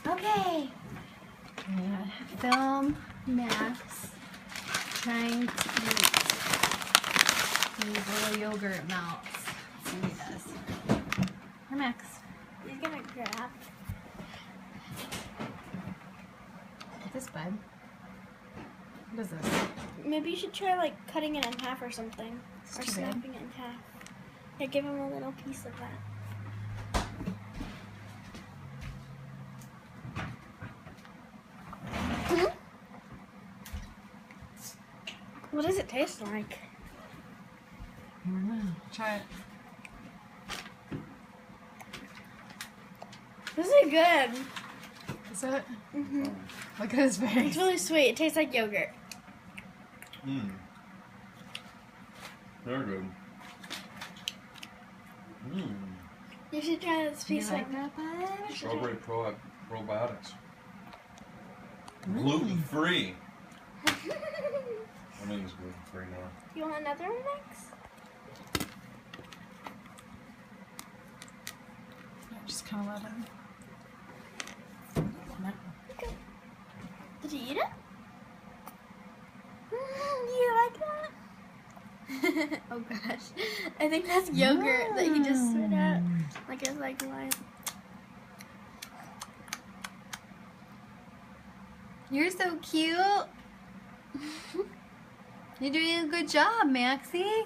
Okay. I'm gonna film Max trying to eat these little yogurt melts. Let's see what he does. Here, Max. He's gonna grab. What's this, bud? What is this? Maybe you should try like cutting it in half or something. It's Or too big. snapping it in half. Yeah, give him a little piece of that. What does it taste like? I don't know. Try it. This is good. Is it? Mm-hmm. Look at his face. It's really sweet. It tastes like yogurt. Mmm. Very good. Mmm. You should try this Do you piece like of that, bud? Strawberry probiotics. Gluten free. I mean, it's gluten free now. You want another one next? Yeah, just kind of let him. Okay. Did you eat it? Do you like that? Oh gosh. I think that's yogurt that you just spit out. Like it's like lime. You're so cute. You're doing a good job, Maxie.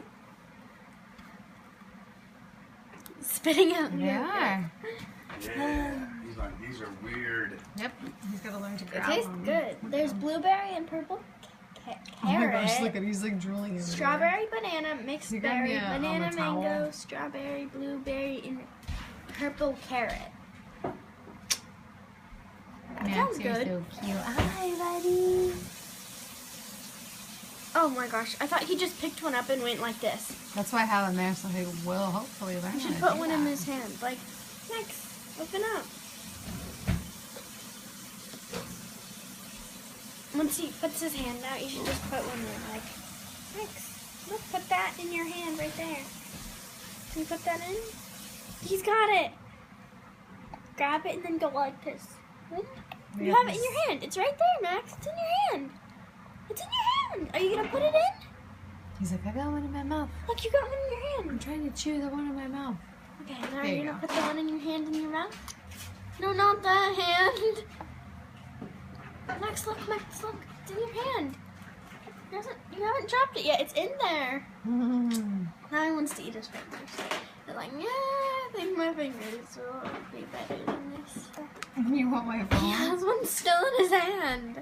Spitting out yogurt. Yeah. Yeah. He's like, these are weird. Yep. He's got to learn to It grab tastes them. good. There's blueberry and purple Oh my carrot. gosh, look at he's like drooling over there. Strawberry, banana, mixed You got berry, me on banana, the towel. mango, strawberry, blueberry, and purple carrot. That Max, sounds you're good. so cute. Hi, buddy. Oh my gosh, I thought he just picked one up and went like this. That's why I have him there, so he will hopefully learn You should how to put do one in that. his hand. Like, Max, open up. Once he puts his hand out, you should just put one in. Like, Max, look, put that in your hand right there. Can you put that in? He's got it. Grab it and then go like this. You have it in your hand. It's right there, Max. It's in your hand. It's in your hand. Are you gonna put it in? He's like, I got one in my mouth. Look, you got one in your I'm hand. trying to chew the one in my mouth. Okay, now There are you you gonna go. put the one in your hand in your mouth? No, not that hand. Max, look, it's in your hand. You haven't dropped it yet. It's in there. Now he wants to eat his fingers. They're like, yeah, I think my fingers will be better than this. You want my He phone? has one still in his hand.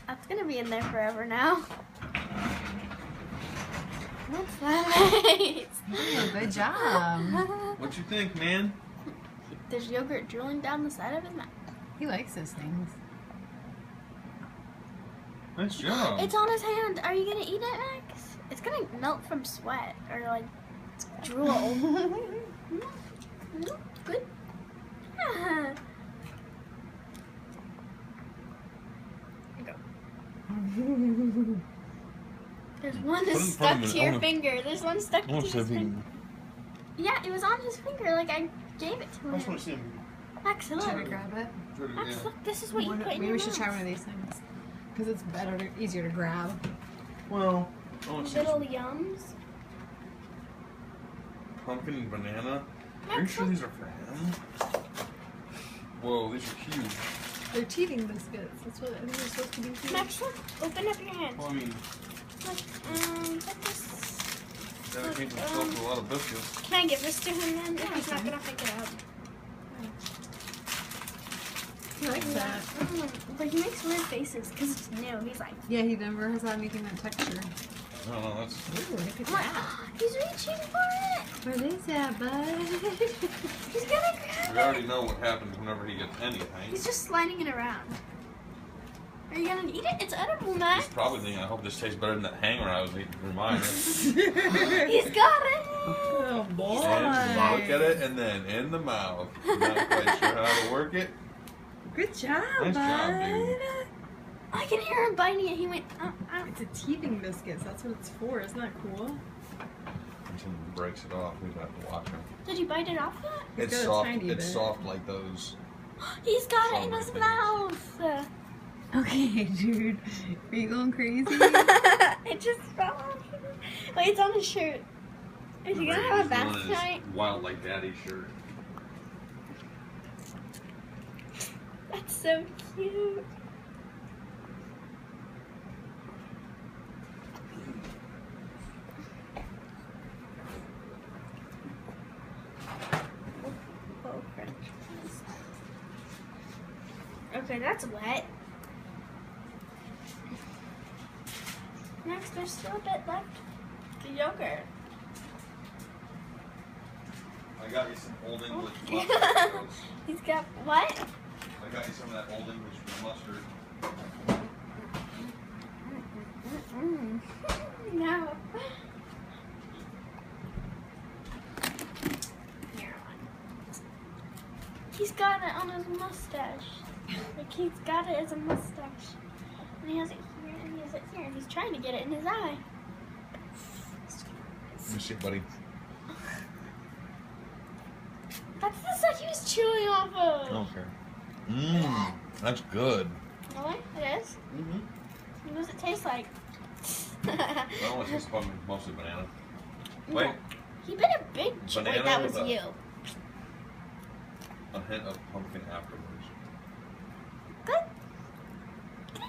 That's gonna be in there forever now. What's that face? Oh, good job. What you think, man? There's yogurt drooling down the side of his mouth. He likes those things. Nice job. It's on his hand. Are you gonna eat it, Max? It's gonna melt from sweat or like drool. Good. Yeah. There's one Put it in that's front stuck of to me. I your wanna- finger. There's one stuck I to want his to see if he finger. can. Yeah, it was on his finger. Like I gave it to I just him. want to see him. Max, look. Try to grab it. Try to- Max, yeah. look. This is what you put in Maybe your we should mouth. try one of these things. Because it's better, easier to grab. Well, I want to see Little some yums. pumpkin and banana. Are you Max, sure look. these are for him? Whoa, these are huge. They're teething biscuits. That's what I think they're supposed to be. Teething. Max, look. Open up your hand. Well, I mean, Look. Put this. dedicate himself to a lot of biscuits. Can I give this to him then? If he's not Okay. gonna pick it up. He likes that. But he makes weird faces because it's new. He's like, Yeah, he never has had anything that texture. I don't know, that's. Ooh, look at I'm like, that. he's reaching for it. Where is that, bud? He's gonna grab We it. already know what happens whenever he gets anything. He's just sliding it around. Are you gonna eat it? It's edible, He's Max. probably thinking, I hope this tastes better than that hanger I was eating for mine. He's got it. Oh, boy. And look at it, and then in the mouth. Not quite sure how to work it. Good job, Nice job, bud. dude. I can hear him biting it. He went, It's a teething biscuits. That's what it's for. Isn't that cool? And someone breaks it off, we have to watch him. Did you bite it off yet? He's It's got a soft. tiny It's bit. soft like those He's got it in his mouth. Okay, dude. Are you going crazy? It just fell on him. Wait, it's on his shirt. Is he gonna have a bath tonight? Wild like daddy shirt. That's so cute. Oh, French fries. Okay, that's wet. Next, there's still a bit left. The yogurt. I got you some Old English mustard. He's got what? I got you some of that Old English mustard. No. Here. He's got it on his mustache. Like he's got it as a mustache. And he has it here and he has it here. And he's trying to get it in his eye. Let me see, buddy. That's the stuff he was chewing off of. Okay. Mmm, that's good. Really? It is? Mm-hmm. What does it taste like? Well, it's just fucking mostly banana. Wait, He bit a big chew. Banana Wait, that was with a- you. a hint of pumpkin afterwards. Good.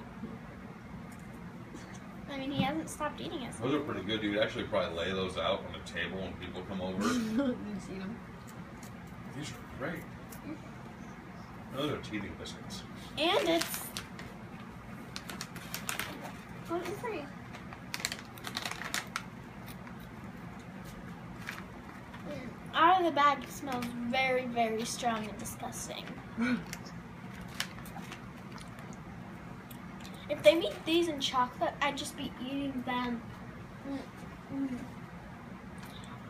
I mean, he hasn't stopped eating it. Those are pretty good. You would actually probably lay those out on the table when people come over. Just eat 'em. These are great. Those are teething biscuits. And it's gluten-free. Out of the bag, it smells very, very strong and disgusting. If they made these in chocolate, I'd just be eating them.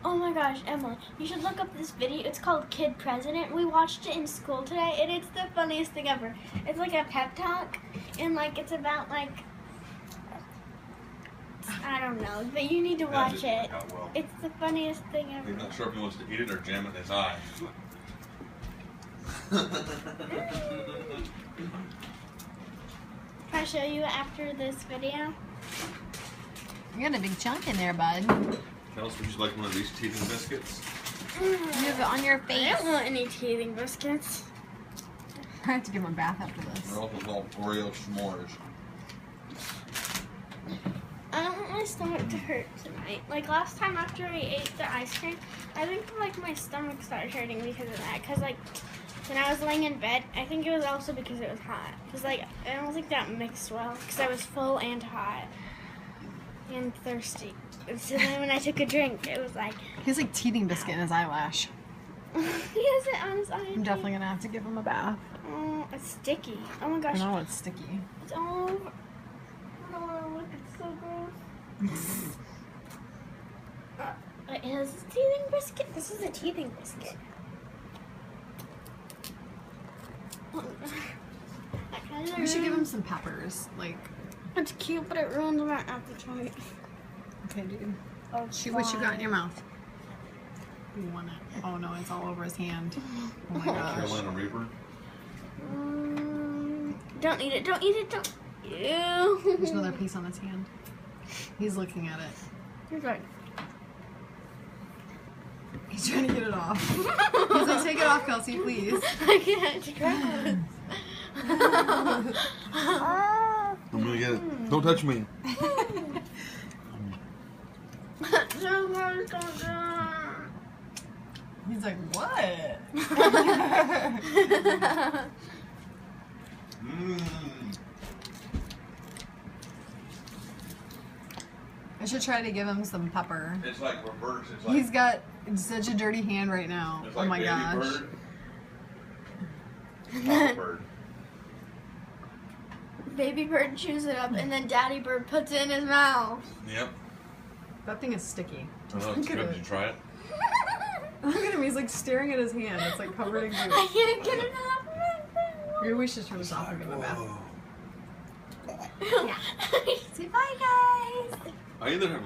Oh my gosh, Emma, you should look up this video. It's called Kid President. We watched it in school today, and it's the funniest thing ever. It's like a pep talk, and like it's about like, I don't know, but you need to watch it. Well. It's the funniest thing ever. He's not sure if he wants to eat it or jam it in his eye. Can I show you after this video? You got a big chunk in there, bud. Kels, would you like one of these teething biscuits? You have it on your I face. don't want any teething biscuits. I have to give him a bath after this. They're also called Oreo s'mores. I don't want my stomach to hurt tonight. Like last time after I ate the ice cream, I think like my stomach started hurting because of that. Cause like when I was laying in bed, I think it was also because it was hot. Cause like I don't think that mixed well. Cause I was full and hot and thirsty. And so then when I took a drink, it was like He has like teething biscuit in his eyelash. he has it on his eye. I'm definitely gonna have to give him a bath. Oh, it's sticky. Oh my I gosh, know it's sticky. it's all over. Oh, look, it's so gross. It has a teething biscuit. This is a teething biscuit. We should give him some peppers. Like, It's cute, but it ruins my appetite. okay, dude. Oh, Shoot what you got in your mouth. You want it. Oh no, it's all over his hand. Oh my gosh. Carolina Reaper. Don't eat it. Don't eat it. Don't. There's Ew. another piece on his hand. He's looking at it. He's like, He's trying to get it off. He's like, take it off, Kelsey, please. I can't grab it. I'm gonna get it. Don't touch me. He's like, what? Mmm. I should try to give him some pepper. It's like reverse. It's like He's got such a dirty hand right now. it's Oh like my baby gosh. bird. Papa bird. Baby bird chews it up, and then daddy bird puts it in his mouth. Yep. That thing is sticky. I know it's Look at good. it. Did you try it? Look at him, he's like staring at his hand. It's like covered in I goo. can't get it off. Maybe we should turn this off and give him a bath. Whoa. Yeah. Say bye, guys. I either have